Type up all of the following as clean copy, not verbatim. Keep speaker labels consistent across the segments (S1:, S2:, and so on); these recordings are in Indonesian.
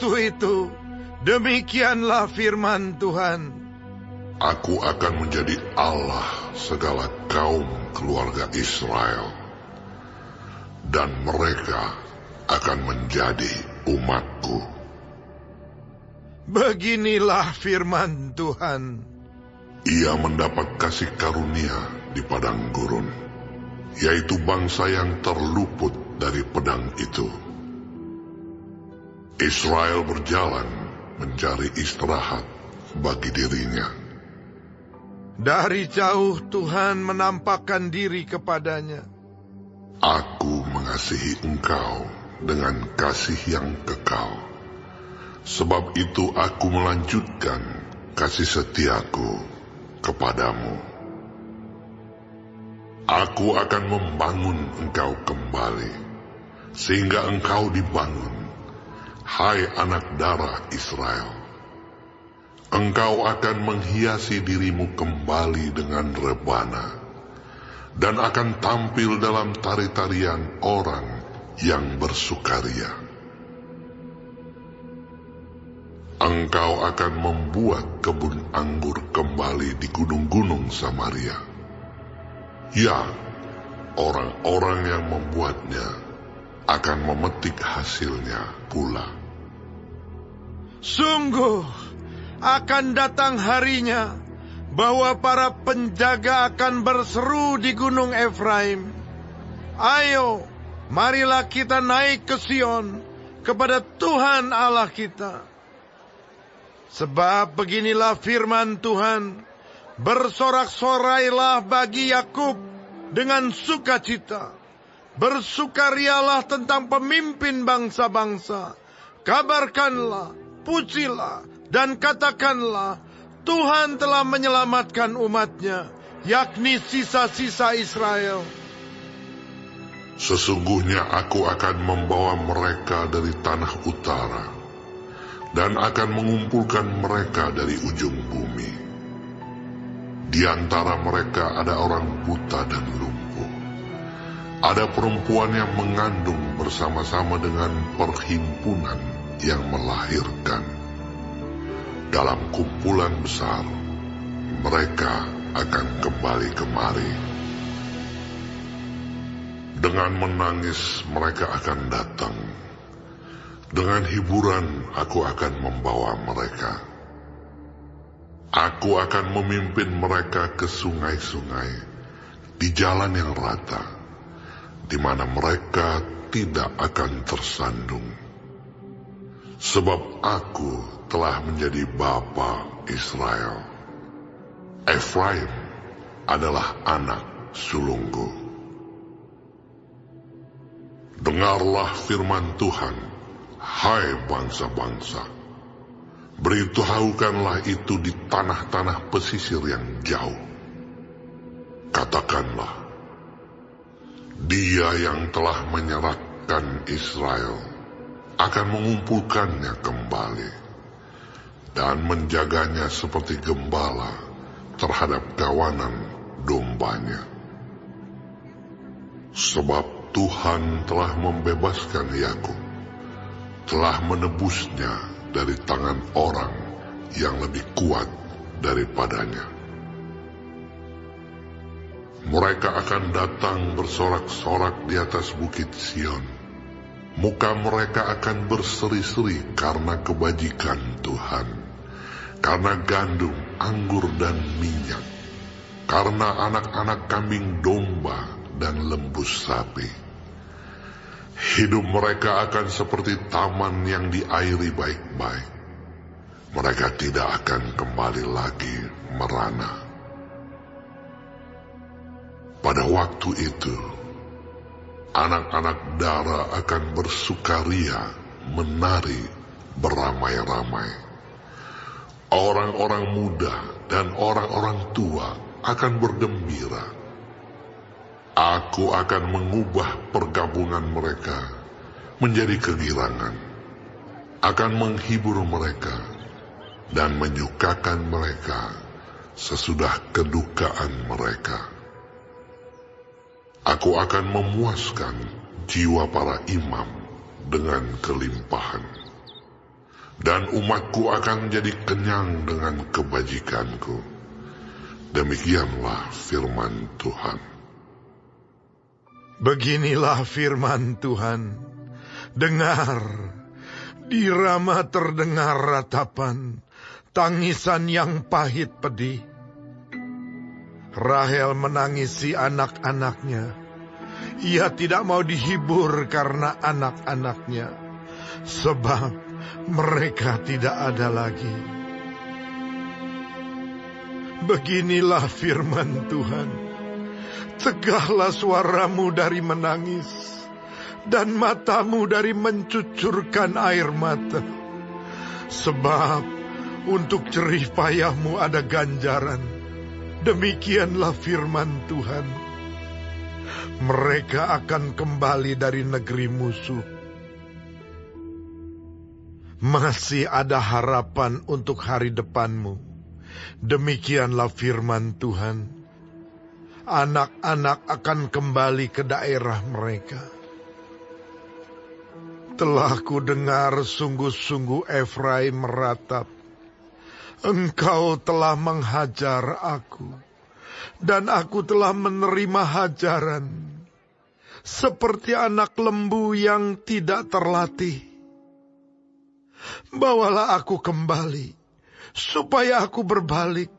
S1: waktu itu, demikianlah firman Tuhan.
S2: Aku akan menjadi Allah segala kaum keluarga Israel, dan mereka akan menjadi umatku.
S1: Beginilah firman Tuhan.
S2: Ia mendapat kasih karunia di padang gurun, yaitu bangsa yang terluput dari pedang itu. Israel berjalan mencari istirahat bagi dirinya.
S1: Dari jauh Tuhan menampakkan diri kepadanya.
S2: Aku mengasihi engkau dengan kasih yang kekal. Sebab itu aku melanjutkan kasih setiaku kepadamu. Aku akan membangun engkau kembali, sehingga engkau dibangun, hai anak darah Israel. Engkau akan menghiasi dirimu kembali dengan rebana, dan akan tampil dalam tari-tarian orang yang bersukaria. Engkau akan membuat kebun anggur kembali di gunung-gunung Samaria. Ya, orang-orang yang membuatnya akan memetik hasilnya pula.
S1: Sungguh, akan datang harinya bahwa para penjaga akan berseru di gunung Efraim, "Ayo, marilah kita naik ke Sion, kepada Tuhan Allah kita." Sebab beginilah firman Tuhan, bersorak-sorailah bagi Yakub dengan sukacita, bersukarialah tentang pemimpin bangsa-bangsa, kabarkanlah, pujilah, dan katakanlah, Tuhan telah menyelamatkan umatnya, yakni sisa-sisa Israel.
S2: Sesungguhnya aku akan membawa mereka dari tanah utara, dan akan mengumpulkan mereka dari ujung bumi. Di antara mereka ada orang buta dan lumpuh. Ada perempuan yang mengandung bersama-sama dengan perhimpunan yang melahirkan. Dalam kumpulan besar, mereka akan kembali kemari. Dengan menangis mereka akan datang. Dengan hiburan aku akan membawa mereka. Aku akan memimpin mereka ke sungai-sungai, di jalan yang rata, di mana mereka tidak akan tersandung. Sebab aku telah menjadi bapa Israel. Efraim adalah anak sulungku. Dengarlah firman Tuhan, hai bangsa-bangsa. Beritahukanlah itu di tanah-tanah pesisir yang jauh. Katakanlah, Dia yang telah menyerahkan Israel akan mengumpulkannya kembali dan menjaganya seperti gembala terhadap kawanan dombanya. Sebab Tuhan telah membebaskan Yakub, telah menebusnya dari tangan orang yang lebih kuat daripadanya. Mereka akan datang bersorak-sorak di atas bukit Sion. Muka mereka akan berseri-seri karena kebajikan Tuhan, karena gandum, anggur, dan minyak, karena anak-anak kambing domba dan lembu sapi. Hidup mereka akan seperti taman yang diairi baik-baik. Mereka tidak akan kembali lagi merana. Pada waktu itu, anak-anak Dara akan bersukaria, menari beramai-ramai. Orang-orang muda dan orang-orang tua akan bergembira. Aku akan mengubah pergabungan mereka menjadi kegirangan, akan menghibur mereka dan menyukakan mereka sesudah kedukaan mereka. Aku akan memuaskan jiwa para imam dengan kelimpahan. dan umatku akan menjadi kenyang dengan kebajikanku. Demikianlah firman Tuhan.
S1: Beginilah firman Tuhan. Dengar, di Rama terdengar ratapan, tangisan yang pahit pedih. Rahel menangisi anak-anaknya. Ia tidak mau dihibur karena anak-anaknya, sebab mereka tidak ada lagi. Beginilah firman Tuhan. Cegahlah suaramu dari menangis, dan matamu dari mencucurkan air mata. Sebab untuk jerih payahmu ada ganjaran. Demikianlah firman Tuhan. Mereka akan kembali dari negeri musuh. Masih ada harapan untuk hari depanmu. Demikianlah firman Tuhan. Anak-anak akan kembali ke daerah mereka. Telah kudengar sungguh-sungguh Efraim meratap. Engkau telah menghajar aku, dan aku telah menerima hajaran, seperti anak lembu yang tidak terlatih. Bawalah aku kembali, supaya aku berbalik,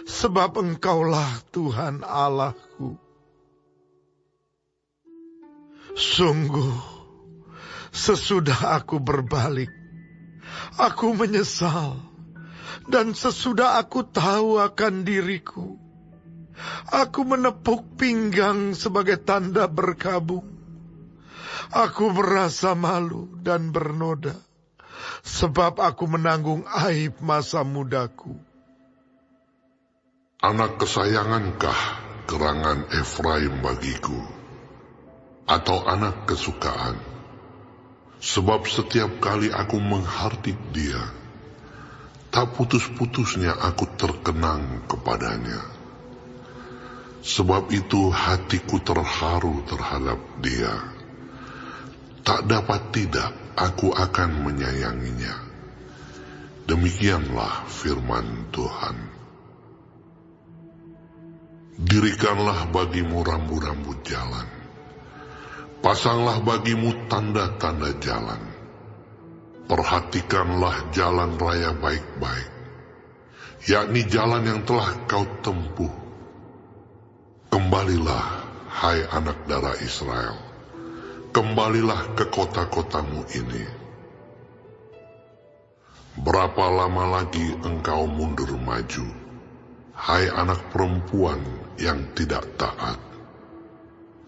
S1: sebab Engkaulah Tuhan Allahku. Sungguh, sesudah aku berbalik, aku menyesal. Dan sesudah aku tahu akan diriku, aku menepuk pinggang sebagai tanda berkabung. Aku merasa malu dan bernoda, sebab aku menanggung aib masa mudaku.
S2: Anak kesayangankah gerangan Efraim bagiku, atau anak kesukaan? Sebab setiap kali aku menghardik dia, tak putus-putusnya aku terkenang kepadanya. Sebab itu hatiku terharu terhadap dia. Tak dapat tidak aku akan menyayanginya. Demikianlah firman Tuhan. Dirikanlah bagimu rambu-rambu jalan. Pasanglah bagimu tanda-tanda jalan. Perhatikanlah jalan raya baik-baik, yakni jalan yang telah kau tempuh. Kembalilah, hai anak darah Israel, kembalilah ke kota-kotamu ini. Berapa lama lagi engkau mundur maju, hai anak perempuan yang tidak taat?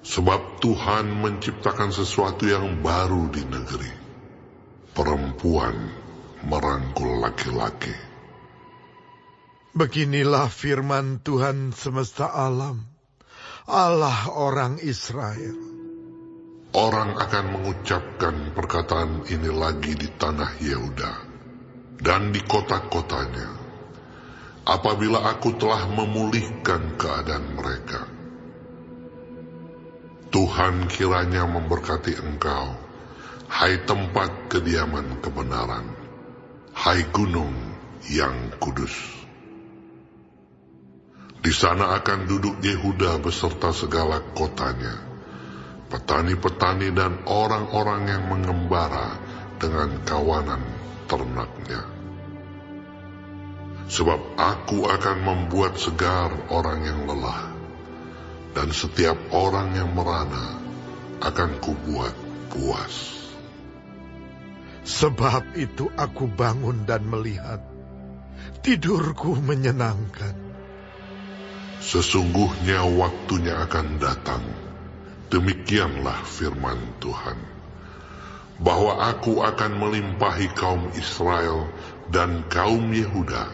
S2: Sebab Tuhan menciptakan sesuatu yang baru di negeri. Perempuan merangkul laki-laki.
S1: Beginilah firman Tuhan semesta alam, Allah orang Israel.
S2: Orang akan mengucapkan perkataan ini lagi di tanah Yehuda dan di kota-kotanya, apabila aku telah memulihkan keadaan mereka. Tuhan kiranya memberkati engkau, hai tempat kediaman kebenaran, hai gunung yang kudus. Di sana akan duduk Yehuda beserta segala kotanya, petani-petani dan orang-orang yang mengembara dengan kawanan ternaknya. Sebab aku akan membuat segar orang yang lelah, dan setiap orang yang merana akan kubuat puas.
S1: Sebab itu aku bangun dan melihat, tidurku menyenangkan.
S2: Sesungguhnya waktunya akan datang, demikianlah firman Tuhan, bahwa aku akan melimpahi kaum Israel dan kaum Yehuda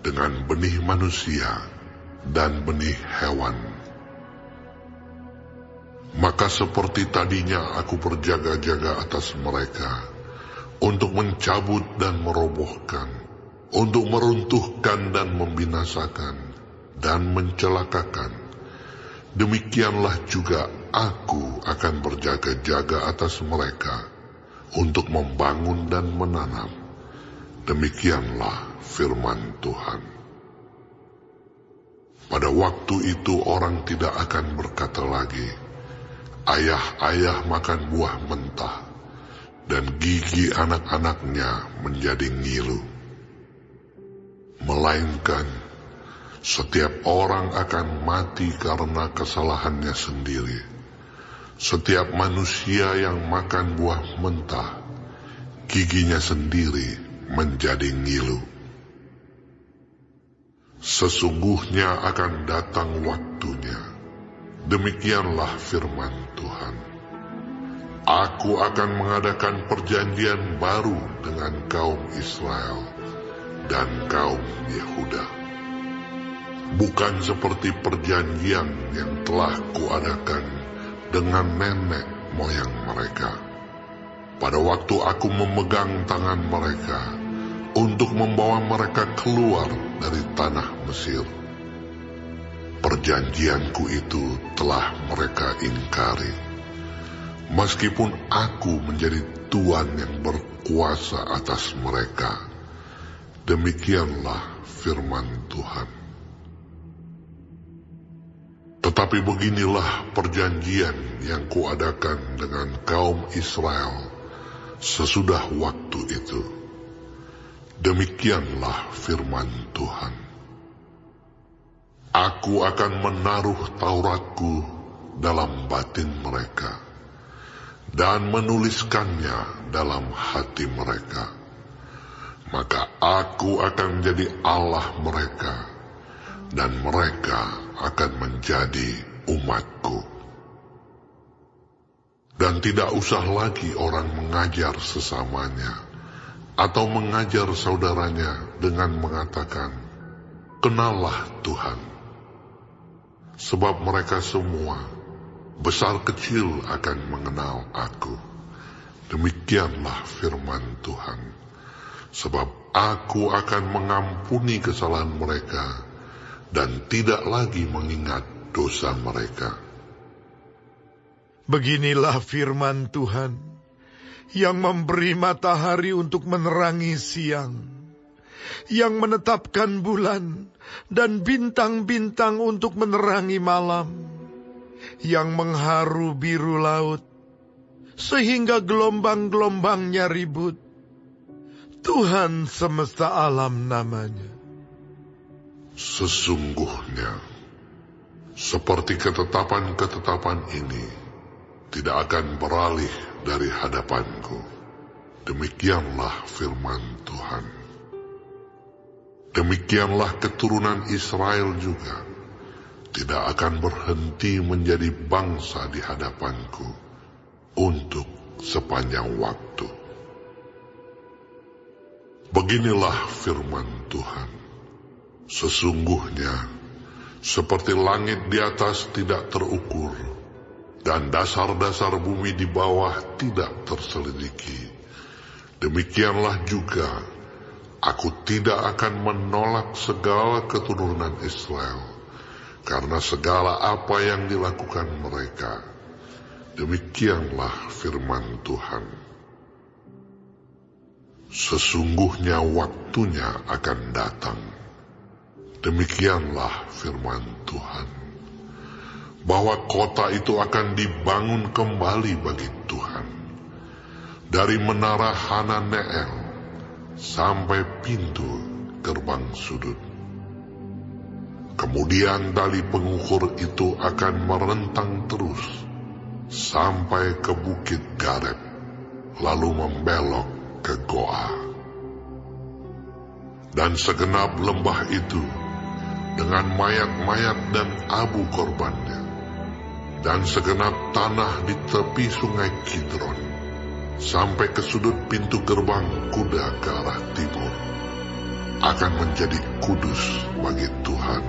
S2: dengan benih manusia dan benih hewan. Maka seperti tadinya aku berjaga-jaga atas mereka, untuk mencabut dan merobohkan, untuk meruntuhkan dan membinasakan, dan mencelakakan. Demikianlah juga aku akan berjaga-jaga atas mereka, untuk membangun dan menanam, Demikianlah firman Tuhan. Pada waktu itu orang tidak akan berkata lagi, ayah-ayah makan buah mentah, dan gigi anak-anaknya menjadi ngilu. Melainkan, setiap orang akan mati karena kesalahannya sendiri. Setiap manusia yang makan buah mentah, giginya sendiri menjadi ngilu. Sesungguhnya akan datang waktunya, demikianlah firman Tuhan. Aku akan mengadakan perjanjian baru dengan kaum Israel dan kaum Yehuda. Bukan seperti perjanjian yang telah kuadakan dengan nenek moyang mereka, pada waktu aku memegang tangan mereka untuk membawa mereka keluar dari tanah Mesir. Perjanjianku itu telah mereka ingkari, meskipun aku menjadi Tuhan yang berkuasa atas mereka. Demikianlah firman Tuhan. Tetapi beginilah perjanjian yang kuadakan dengan kaum Israel sesudah waktu itu. Demikianlah firman Tuhan. Aku akan menaruh Tauratku dalam batin mereka, dan menuliskannya dalam hati mereka. Maka aku akan menjadi Allah mereka, dan mereka akan menjadi umatku. Dan tidak usah lagi orang mengajar sesamanya, atau mengajar saudaranya dengan mengatakan, kenallah Tuhan. Sebab mereka semua, besar kecil, akan mengenal aku. Demikianlah firman Tuhan. Sebab aku akan mengampuni kesalahan mereka, dan tidak lagi mengingat dosa mereka.
S1: Beginilah firman Tuhan, yang memberi matahari untuk menerangi siang, yang menetapkan bulan dan bintang-bintang untuk menerangi malam, yang mengharu biru laut, sehingga gelombang-gelombangnya ribut. Tuhan semesta alam namanya.
S2: Sesungguhnya, seperti ketetapan-ketetapan ini tidak akan beralih dari hadapanku. Demikianlah firman Tuhan. Demikianlah keturunan Israel juga tidak akan berhenti menjadi bangsa di hadapanku untuk sepanjang waktu. Beginilah firman Tuhan. Sesungguhnya, seperti langit di atas tidak terukur, dan dasar-dasar bumi di bawah tidak terselidiki, demikianlah juga aku tidak akan menolak segala keturunan Israel, karena segala apa yang dilakukan mereka. Demikianlah firman Tuhan. Sesungguhnya waktunya akan datang. Demikianlah firman Tuhan, bahwa kota itu akan dibangun kembali bagi Tuhan, dari menara Hananeel sampai pintu gerbang sudut. Kemudian tali pengukur itu akan merentang terus sampai ke bukit Gareb, lalu membelok ke Goa. Dan segenap lembah itu dengan mayat-mayat dan abu korbannya, dan segenap tanah di tepi sungai Kidron, sampai ke sudut pintu gerbang kuda ke arah timur, akan menjadi kudus bagi Tuhan.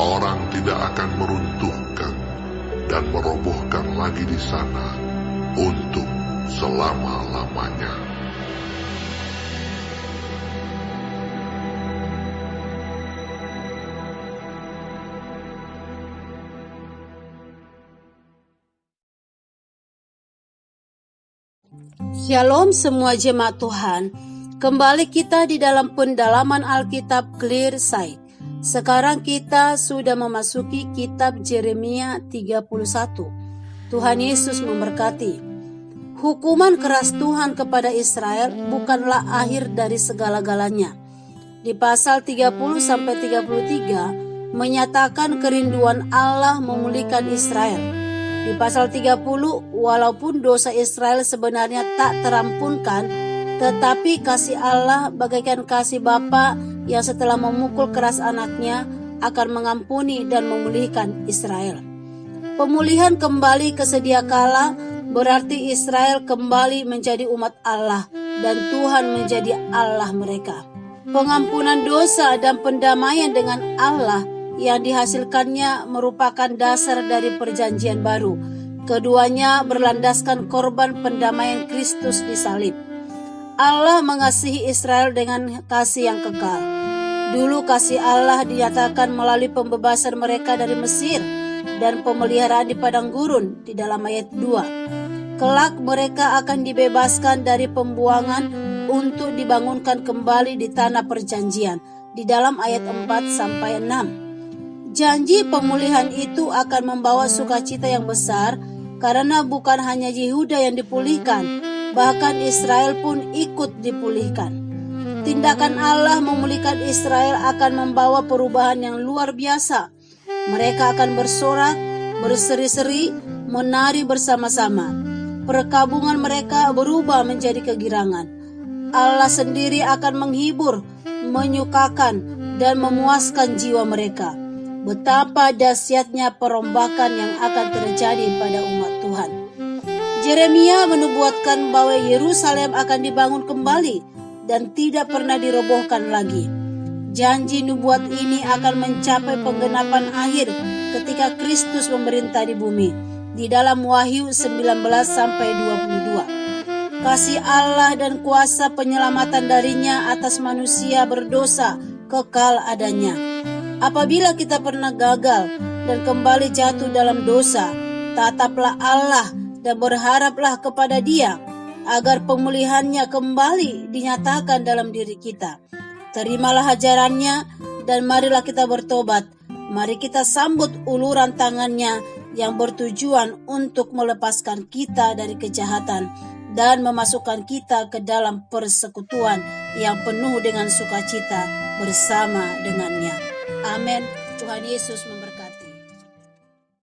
S2: Orang tidak akan meruntuhkan dan merobohkan lagi di sana untuk selama-lamanya.
S3: Shalom semua jemaat Tuhan. Kembali kita di dalam pendalaman Alkitab Clear Sight. Sekarang kita sudah memasuki kitab Yeremia 31. Tuhan Yesus memberkati. Hukuman keras Tuhan kepada Israel bukanlah akhir dari segala-galanya. Di pasal 30-33 menyatakan kerinduan Allah memulihkan Israel. Di pasal 30, walaupun dosa Israel sebenarnya tak terampunkan, tetapi kasih Allah bagaikan kasih bapa yang setelah memukul keras anaknya akan mengampuni dan memulihkan Israel. Pemulihan kembali ke sedia kala berarti Israel kembali menjadi umat Allah dan Tuhan menjadi Allah mereka. Pengampunan dosa dan pendamaian dengan Allah yang dihasilkannya merupakan dasar dari perjanjian baru. Keduanya berlandaskan korban pendamaian Kristus di salib. Allah mengasihi Israel dengan kasih yang kekal. Dulu kasih Allah dinyatakan melalui pembebasan mereka dari Mesir dan pemeliharaan di padang gurun di dalam ayat 2. Kelak mereka akan dibebaskan dari pembuangan untuk dibangunkan kembali di tanah perjanjian di dalam ayat 4-6. Janji pemulihan itu akan membawa sukacita yang besar karena bukan hanya Yehuda yang dipulihkan, bahkan Israel pun ikut dipulihkan. Tindakan Allah memulihkan Israel akan membawa perubahan yang luar biasa. Mereka akan bersorak, berseri-seri, menari bersama-sama. Perkabungan mereka berubah menjadi kegirangan. Allah sendiri akan menghibur, menyukakan, dan memuaskan jiwa mereka. Betapa dahsyatnya perombakan yang akan terjadi pada umat Tuhan. Yeremia menubuatkan bahwa Yerusalem akan dibangun kembali dan tidak pernah dirobohkan lagi. Janji nubuat ini akan mencapai penggenapan akhir ketika Kristus memerintah di bumi di dalam Wahyu 19-22. Kasih Allah dan kuasa penyelamatan darinya atas manusia berdosa kekal adanya. Apabila kita pernah gagal dan kembali jatuh dalam dosa, tataplah Allah dan berharaplah kepada Dia agar pemulihannya kembali dinyatakan dalam diri kita. Terimalah ajarannya dan marilah kita bertobat. Mari kita sambut uluran tangannya yang bertujuan untuk melepaskan kita dari kejahatan dan memasukkan kita ke dalam persekutuan yang penuh dengan sukacita bersama dengannya. Amin. Tuhan Yesus memberkati.